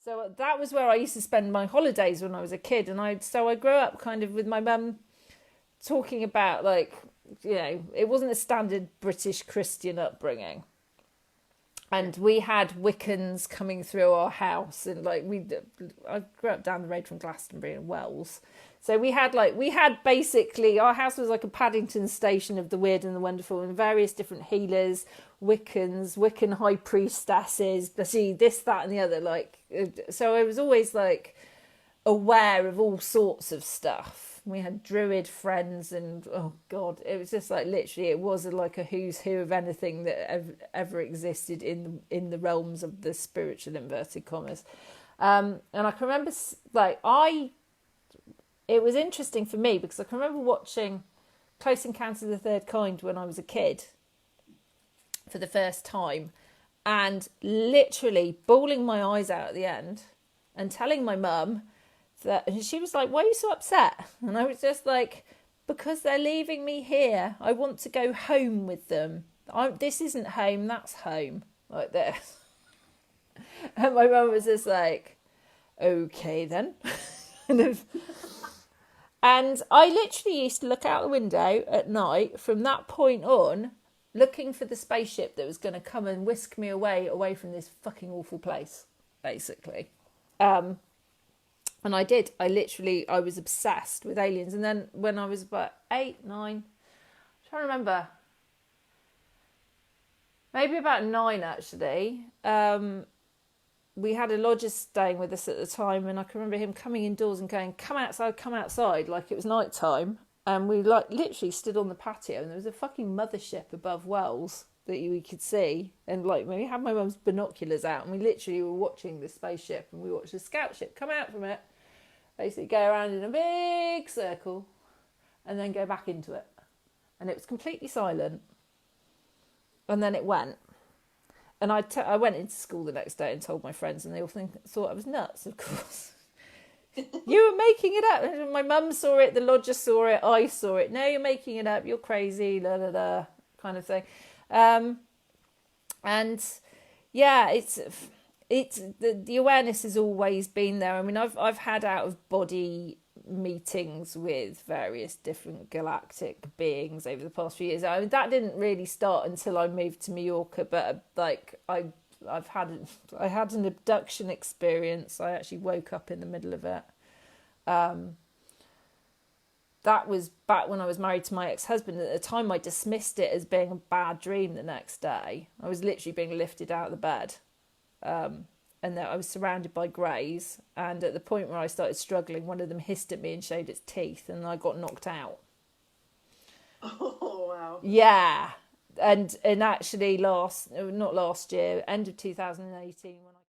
So that was where I used to spend my holidays when I was a kid, and I grew up kind of with my mum talking about, like, it wasn't a standard British Christian upbringing. And we had Wiccans coming through our house, and like I grew up down the road from Glastonbury and Wells, so we had basically, our house was like a Paddington station of the weird and the wonderful, and various different healers, Wiccans, Wiccan high priestesses, this, that, and the other. Like, so I was always like aware of all sorts of stuff. We had druid friends, and oh god, it was just like, literally, it was like a who's who of anything that ever existed in the realms of the spiritual, inverted commas. And I can remember, like, it was interesting for me because I can remember watching Close Encounters of the Third Kind when I was a kid for the first time, and literally bawling my eyes out at the end and telling my mum that, and she was like, "Why are you so upset?" And I was just like, "Because they're leaving me here. I want to go home with them. This isn't home, that's home." Like this. And my mum was just like, "Okay then." And I literally used to look out the window at night from that point on, looking for the spaceship that was going to come and whisk me away from this fucking awful place, basically. And I did. I was obsessed with aliens. And then when I was about 8, 9, I'm trying to remember, maybe about 9 actually, we had a lodger staying with us at the time, and I can remember him coming indoors and going, come outside, like it was night time. And we like literally stood on the patio, and there was a fucking mothership above Wells that we could see. And like, we had my mum's binoculars out, and we literally were watching the spaceship, and we watched a scout ship come out from it, basically go around in a big circle, and then go back into it. And it was completely silent. And then it went. And I went into school the next day and told my friends, and they all thought I was nuts, of course. You were making it up. My mum saw it, the lodger saw it, I saw it. No, you're making it up, you're crazy, la la la, kind of thing. And yeah, it's the awareness has always been there. I mean, I've had out of body meetings with various different galactic beings over the past few years. I mean, that didn't really start until I moved to Mallorca, but like I had an abduction experience. I actually woke up in the middle of it. That was back when I was married to my ex-husband. At the time, I dismissed it as being a bad dream. The next day, I was literally being lifted out of the bed, and that I was surrounded by greys. And at the point where I started struggling, one of them hissed at me and showed its teeth, and I got knocked out. Oh wow! Yeah, and actually not last year, end of 2018, when I